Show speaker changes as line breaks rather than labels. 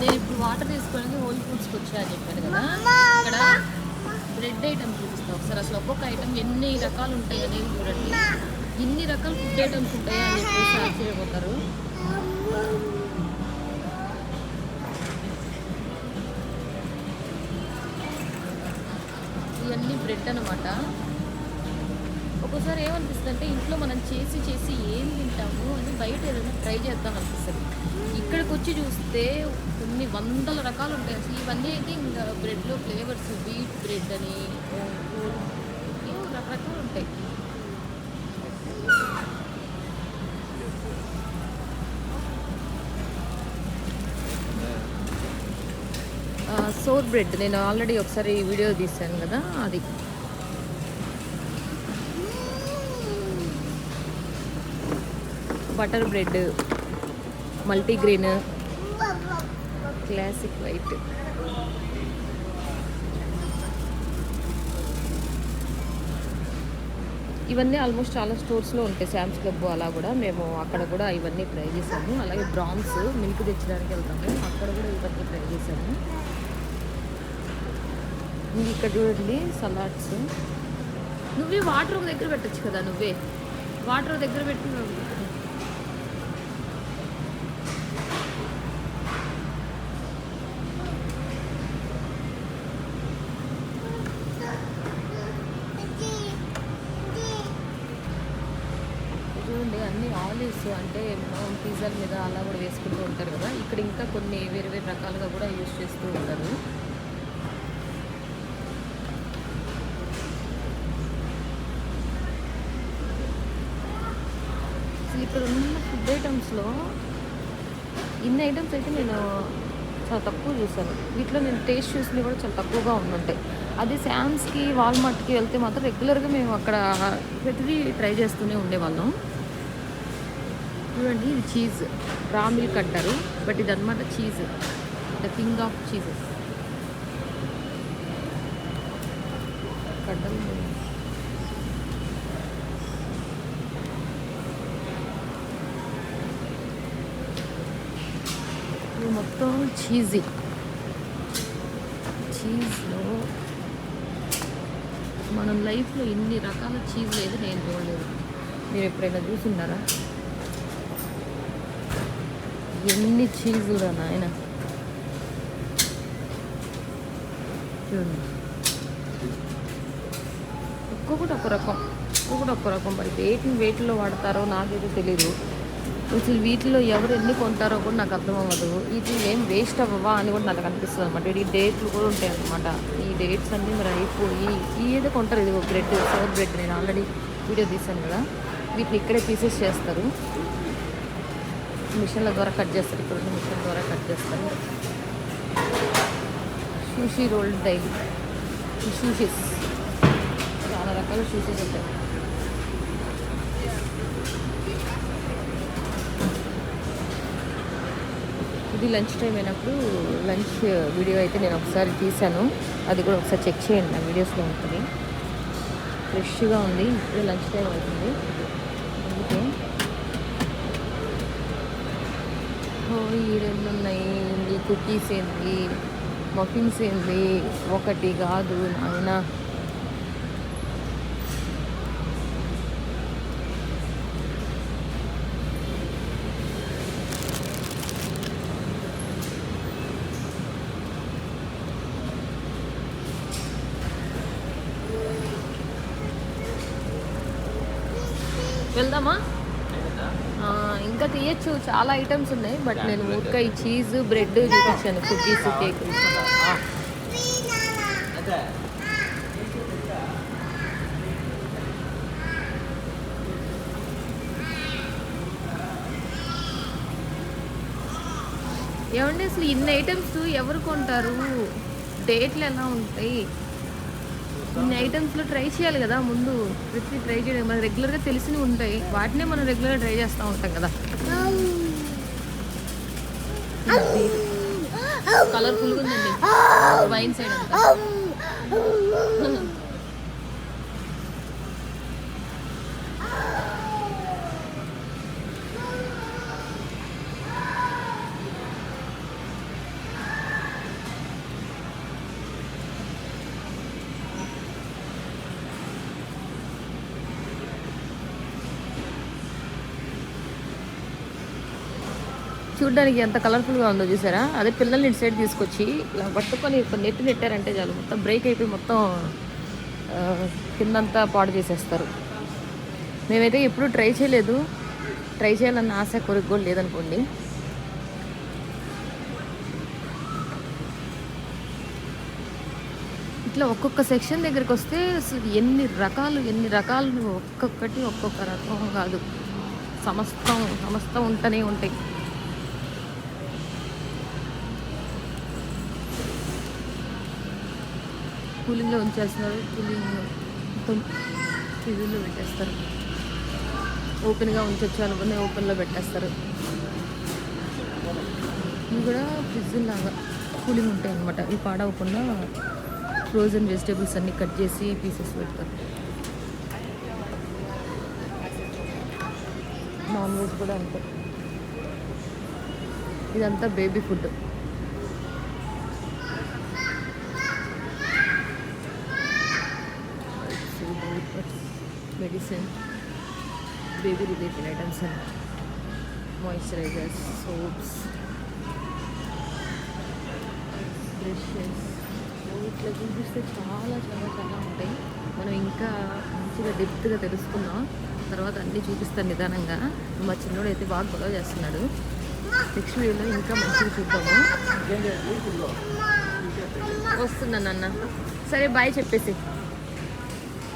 నేను ఇప్పుడు వాటర్ తీసుకోవడానికి హోల్ ఫుడ్స్కి వచ్చాయని చెప్పాను కదా, ఇక్కడ బ్రెడ్ ఐటమ్ చూపిస్తాను ఒకసారి. అసలు ఒక్కొక్క ఐటమ్ ఎన్ని రకాలు ఉంటాయి అనేది చూడండి. ఇన్ని రకాల ఫుడ్ ఐటమ్స్ ఉంటాయా అని చెప్పేసి ఆశ్చర్యపోతారు. ఇవన్నీ బ్రెడ్ అనమాట. ఒక్కోసారి ఏమనిపిస్తుంది అంటే ఇంట్లో మనం చేసి చేసి ఏం తింటాము అని బయట ఏదైనా ట్రై చేద్దాం అనిపిస్తుంది. ఇక్కడికి వచ్చి చూస్తే కొన్ని వందల రకాలు ఉంటాయి. అసలు ఇవన్నీ అయితే ఇంకా బ్రెడ్లో ఫ్లేవర్స్, వీట్ బ్రెడ్ అని ఏవో రకరకాలు ఉంటాయి. సోర్ బ్రెడ్ నేను ఆల్రెడీ ఒకసారి వీడియో తీశాను కదా, అది butter bread, multigrain, classic white. ఇవన్నీ ఆల్మోస్ట్ చాలా స్టోర్స్లో ఉంటాయి. శామ్స్ క్లబ్ అలా కూడా మేము అక్కడ కూడా ఇవన్నీ ట్రై చేసాము. అలాగే బ్రాన్స్ మిల్క్ తెచ్చడానికి వెళ్తాము, అక్కడ కూడా ఇవన్నీ ట్రై చేసాము. ఇక్కడ చూడండి సలాడ్స్. నువ్వే వాటర్ ఒక దగ్గర పెట్టచ్చు కదా, నువ్వే వాటర్ దగ్గర పెట్టి చూడండి. అన్ని ఆలివ్స్ అంటే మనం పిజ్జాల మీద అలా కూడా వేసుకుంటూ ఉంటారు కదా, ఇక్కడ ఇంకా కొన్ని వేరే వేరే రకాలుగా కూడా యూజ్ చేస్తూ ఉంటారు. ఇక్కడ ఉన్న ఫుడ్ ఐటమ్స్లో ఇన్ని ఐటమ్స్ అయితే నేను చాలా తక్కువ చూసాను. వీటిలో నేను టేస్ట్ చూసినవి కూడా చాలా తక్కువగా ఉండుంటాయి. అది శామ్స్కి, వాల్మార్ట్కి వెళ్తే మాత్రం రెగ్యులర్గా మేము అక్కడ ప్రతిదీ ట్రై చేస్తూనే ఉండేవాళ్ళం. చూడండి, ఇది చీజ్, రా మిల్క్ అంటారు, బట్ ఇది అనమాట cheese, the king of cheeses. కడ్డలు మొత్తం చీజీ. చీజ్లో మనం లైఫ్లో ఇన్ని రకాల చీజ్ లేదు నేను చూడలేదు. మీరు ఎప్పుడైనా చూసున్నారా? ఎన్ని చీజులు నాయన. చూడండి, ఒక్కొక్కటి ఒక్క రకం, ఒక్కొక్కటి ఒక్క రకం. మరి వేటిలో వాడతారో నాకైతే తెలీదు. అసలు వీటిలో ఎవరు ఎన్ని కొంటారో కూడా నాకు అర్థం అవ్వదు. ఇది ఏం వేస్ట్ అవ్వవా అని కూడా నాకు అనిపిస్తుంది అనమాట. ఈ డేట్లు కూడా ఉంటాయి అన్నమాట. ఈ డేట్స్ అన్నీ మరి అయిపోయి ఏదో కొంటారు. ఇది బ్రెడ్, సోర్ బ్రెడ్ నేను ఆల్రెడీ వీడియో తీశాను కదా. వీటిని ఇక్కడే పీసెస్ చేస్తారు, మిషన్ల ద్వారా కట్ చేస్తారు. ఇక్కడ మిషన్ ద్వారా కట్ చేస్తారు. షూషీ రోల్డ్ డైలీ, షూషీస్, చాలా రకాల షూషీస్ ఉంటాయి. ఇది లంచ్ టైం అయినప్పుడు లంచ్ వీడియో అయితే నేను ఒకసారి తీశాను, అది కూడా ఒకసారి చెక్ చేయండి, నా వీడియోస్లో ఉంటుంది. ఫ్రెష్గా ఉంది. ఇప్పుడు లంచ్ టైం అవుతుంది అందుకే. ఈ రెండు ఉన్నాయి. కుకీస్ ఏంది, మఫిన్స్ ఏంది, ఒకటి కాదు నాయన. వెళ్దామా? ఇంకా తీయచ్చు, చాలా ఐటమ్స్ ఉన్నాయి. బట్ నేను ఊరికే ఈ చీజ్, బ్రెడ్ చూపించాను, కుకీస్, కేక్. ఏమండి అసలు ఇన్ని ఐటమ్స్ ఎవరు కొంటారు? డేట్లు ఎలా ఉంటాయి? ఇన్ని ఐటమ్స్లో ట్రై చేయాలి కదా ముందు. ప్రతి ట్రై చేయడం మనకు రెగ్యులర్గా తెలిసినవి ఉంటాయి, వాటినే మనం రెగ్యులర్గా ట్రై చేస్తూ ఉంటాం కదా. కలర్ఫుల్గా ఉందండి వైన్ సైడ్ అంతా. చూడ్డానికి ఎంత కలర్ఫుల్గా ఉందో చూసారా. అదే పిల్లల్ని ఇటు సైడ్ తీసుకొచ్చి ఇలా పట్టుకొని నెట్టి నెట్టారంటే చాలు, మొత్తం బ్రేక్ అయిపోయి మొత్తం కిందంతా పాడు చేసేస్తారు. మేమైతే ఎప్పుడూ ట్రై చేయలేదు, ట్రై చేయాలన్న ఆశ కోరిక కూడా లేదనుకోండి. ఇట్లా ఒక్కొక్క సెక్షన్ దగ్గరికి వస్తే అసలు ఎన్ని రకాలు ఒక్కొక్కటి ఒక్కొక్క రకం కాదు, సమస్తం ఉంటూనే ఉంటాయి. కూలింగ్లో ఉంచేస్తున్నారు, కూలింగ్ మొత్తం ఫ్రిడ్జ్లో పెట్టేస్తారు. ఓపెన్గా ఉంచవచ్చు అనుకుని ఓపెన్లో పెట్టేస్తారు. ఇవి కూడా ఫ్రిడ్జ్ లాగా కూలింగ్ ఉంటాయి అన్నమాట. ఇవి పాడవకుండా ఫ్రోజన్ వెజిటేబుల్స్ అన్నీ కట్ చేసి పీసెస్ పెడతారు. నాన్ వెజ్ కూడా అంతే. ఇదంతా baby food. Medicine, baby related items and moisturisers, soaps, brushes. ఇట్లా చూపిస్తే చాలా ఉంటాయి. మనం ఇంకా మంచిగా డెప్త్గా తెలుసుకుందాం. తర్వాత అన్నీ చూపిస్తాను నిదానంగా. మా చిన్నోడు అయితే బాగా గొడవ చేస్తున్నాడు. నెక్స్ట్ వీడియోలో ఇంకా మంచిగా చూద్దాము. వస్తున్నాను అన్న. సరే బాయ్ చెప్పేసి.